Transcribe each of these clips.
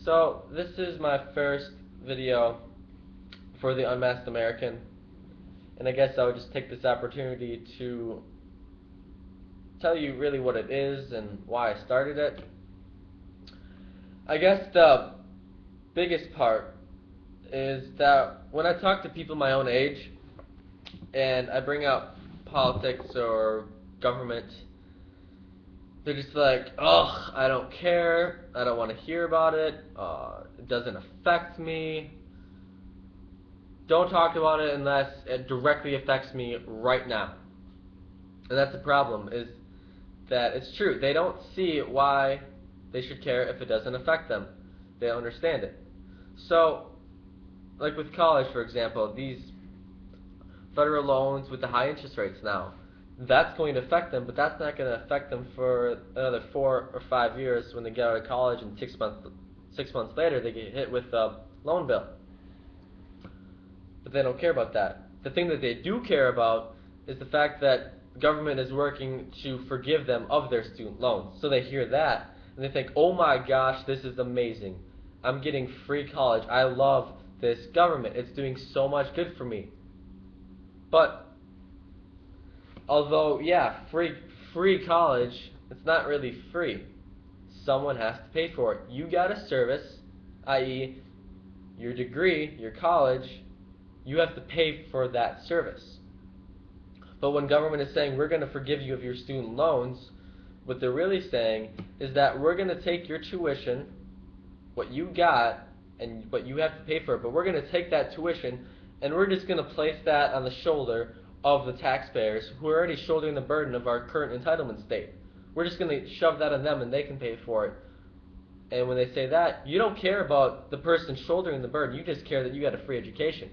So this is my first video for the Unmasked American, and I guess I would just take this opportunity to tell you really what it is and why I started it. I guess the biggest part is that when I talk to people my own age and I bring up politics or government, they're just like, ugh, I don't care, I don't want to hear about it, it doesn't affect me. Don't talk about it unless it directly affects me right now. And that's the problem, is that it's true. They don't see why they should care if it doesn't affect them. They don't understand it. So, like with college, for example, these federal loans with the high interest rates now, that's going to affect them, but that's not going to affect them for another 4 or 5 years when they get out of college, and 6 months later they get hit with a loan bill. But they don't care about that. The thing that they do care about is the fact that the government is working to forgive them of their student loans. So they hear that, and they think, oh my gosh, this is amazing. I'm getting free college. I love this government. It's doing so much good for me. But although, yeah, free college, it's not really free. Someone has to pay for it. You got a service, i.e., your degree, your college, you have to pay for that service. But when government is saying we're going to forgive you of your student loans, what they're really saying is that we're going to take your tuition, what you got, and what you have to pay for it, but we're going to take that tuition and we're just going to place that on the shoulder of the taxpayers who are already shouldering the burden of our current entitlement state. We're just going to shove that on them and they can pay for it. And when they say that, you don't care about the person shouldering the burden, you just care that you got a free education.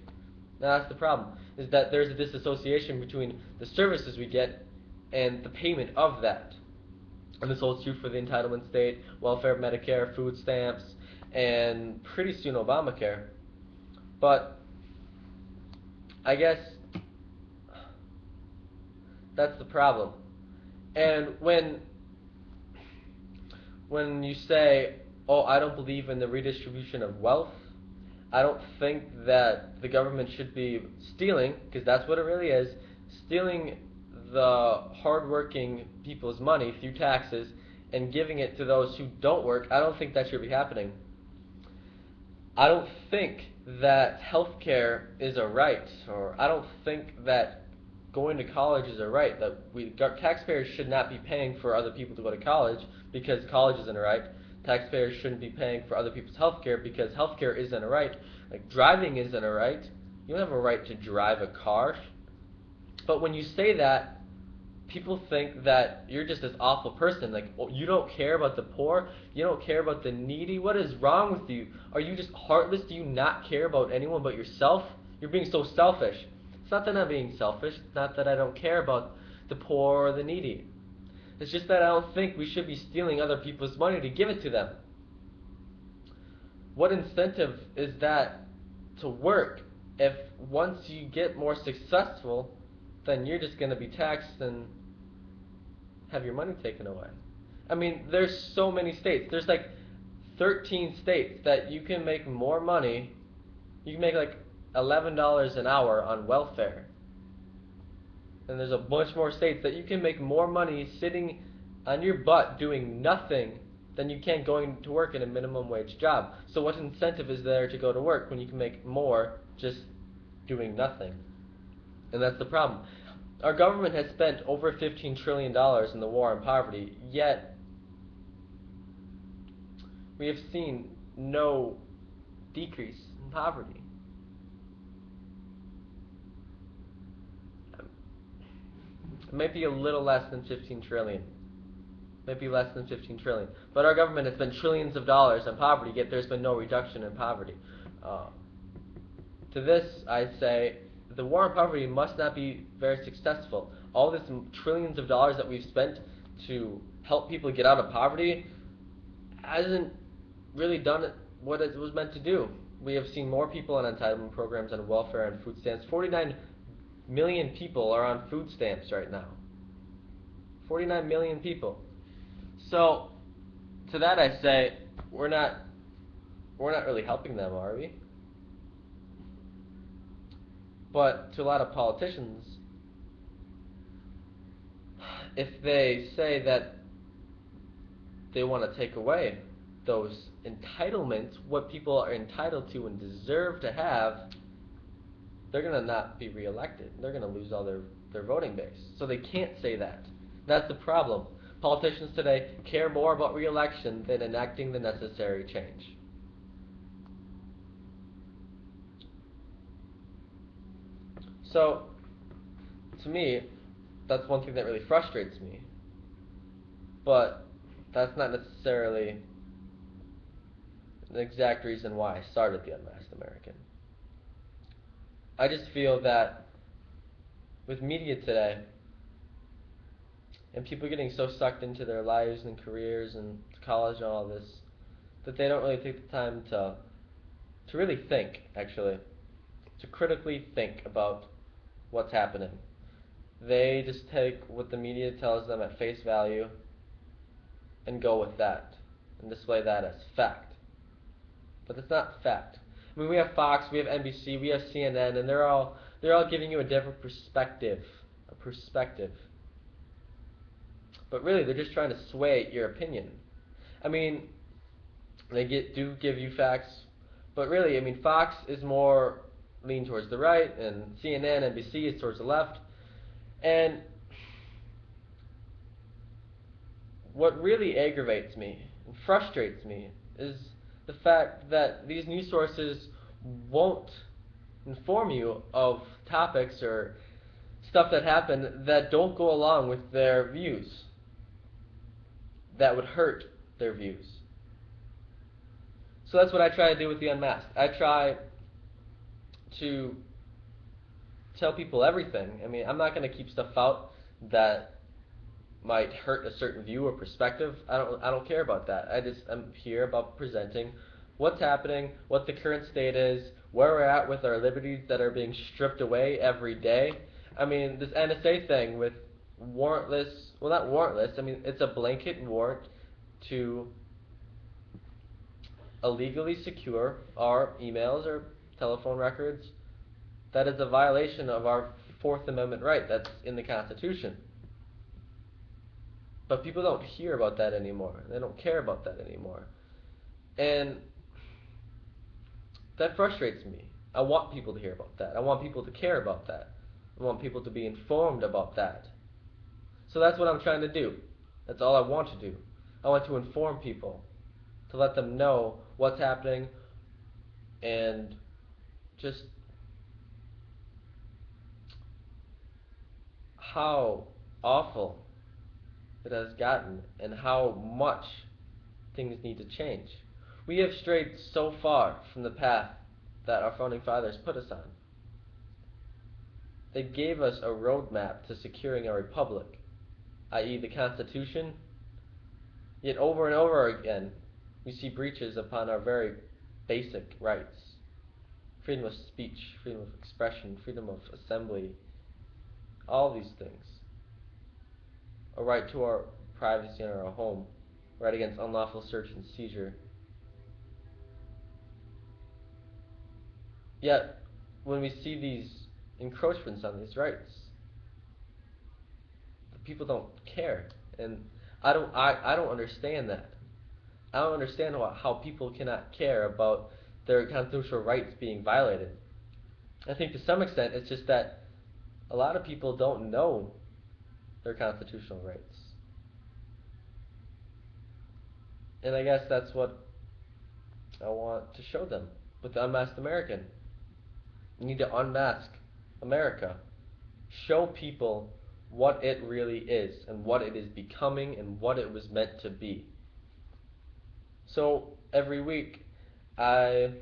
Now that's the problem, is that there's a disassociation between the services we get and the payment of that. And this holds true for the entitlement state, welfare, Medicare, food stamps, and pretty soon Obamacare. But I guess that's the problem. And when you say, oh, I don't believe in the redistribution of wealth, I don't think that the government should be stealing, because that's what it really is, stealing the hardworking people's money through taxes and giving it to those who don't work. I don't think that should be happening. I don't think that healthcare is a right, or I don't think that going to college is a right, that taxpayers should not be paying for other people to go to college because college isn't a right. Taxpayers shouldn't be paying for other people's healthcare because healthcare isn't a right. Like driving isn't a right. You don't have a right to drive a car. But when you say that, people think that you're just this awful person. Like, oh, you don't care about the poor? You don't care about the needy? What is wrong with you? Are you just heartless? Do you not care about anyone but yourself? You're being so selfish. It's not that I'm being selfish. It's not that I don't care about the poor or the needy. It's just that I don't think we should be stealing other people's money to give it to them. What incentive is that to work if once you get more successful, then you're just going to be taxed and have your money taken away? I mean, there's so many states. There's like 13 states that you can make more money. You can make like $11 an hour on welfare. And there's a bunch more states that you can make more money sitting on your butt doing nothing than you can going to work in a minimum wage job. So what incentive is there to go to work when you can make more just doing nothing? And that's the problem. Our government has spent over $15 trillion in the war on poverty, yet we have seen no decrease in poverty. It might be a little less than 15 trillion. Maybe less than 15 trillion. But our government has spent trillions of dollars on poverty, yet there's been no reduction in poverty. To this, I say, the war on poverty must not be very successful. All this trillions of dollars that we've spent to help people get out of poverty hasn't really done what it was meant to do. We have seen more people on entitlement programs, on welfare, and food stamps. 49 million people are on food stamps right now. 49 million people. So, to that I say, we're not we're not really helping them, are we? But to a lot of politicians, if they say that they want to take away those entitlements, what people are entitled to and deserve to have, they're going to not be reelected. They're going to lose all their voting base. So they can't say that. That's the problem. Politicians today care more about reelection than enacting the necessary change. So, to me, that's one thing that really frustrates me. But that's not necessarily the exact reason why I started the Unmasked American. I just feel that with media today, and people getting so sucked into their lives and careers and college and all this, that they don't really take the time to really think, actually, to critically think about what's happening. They just take what the media tells them at face value and go with that and display that as fact. But it's not fact. I mean, we have Fox, we have NBC, we have CNN, and they're all giving you a different perspective, But really, they're just trying to sway your opinion. I mean, they do give you facts, but really, I mean, Fox is more lean towards the right, and CNN, NBC is towards the left. And what really aggravates me and frustrates me is the fact that these news sources won't inform you of topics or stuff that happen that don't go along with their views, that would hurt their views. So that's what I try to do with the Unmasked. I try to tell people everything. I mean, I'm not going to keep stuff out that might hurt a certain view or perspective. I don't care about that. I'm here about presenting what's happening, what the current state is, where we're at with our liberties that are being stripped away every day. I mean, this NSA thing with warrantless, well, not warrantless, I mean, it's a blanket warrant to illegally secure our emails or telephone records. That is a violation of our Fourth Amendment right that's in the Constitution. But people don't hear about that anymore. They don't care about that anymore. And that frustrates me. I want people to hear about that. I want people to care about that. I want people to be informed about that. So that's what I'm trying to do. That's all I want to do. I want to inform people, to let them know what's happening and just how awful it has gotten and how much things need to change. We have strayed so far from the path that our founding fathers put us on. They gave us a roadmap to securing a republic, i.e. the Constitution, yet over and over again we see breaches upon our very basic rights. Freedom of speech, freedom of expression, freedom of assembly, all these things. A right to our privacy in our home, right against unlawful search and seizure. Yet, when we see these encroachments on these rights, the people don't care, and I don't understand that. I don't understand how people cannot care about their constitutional rights being violated. I think to some extent it's just that a lot of people don't know their constitutional rights. And I guess that's what I want to show them with the Unmasked American. You need to unmask America. Show people what it really is and what it is becoming and what it was meant to be. So every week I'm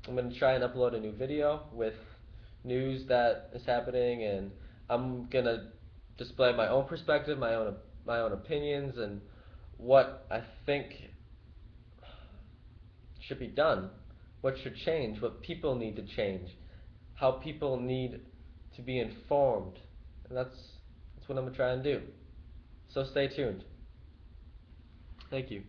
going to try and upload a new video with news that is happening, and I'm going to display my own perspective, my own opinions, and what I think should be done, what should change, what people need to change, how people need to be informed. And that's what I'm going to try and do. So stay tuned. Thank you.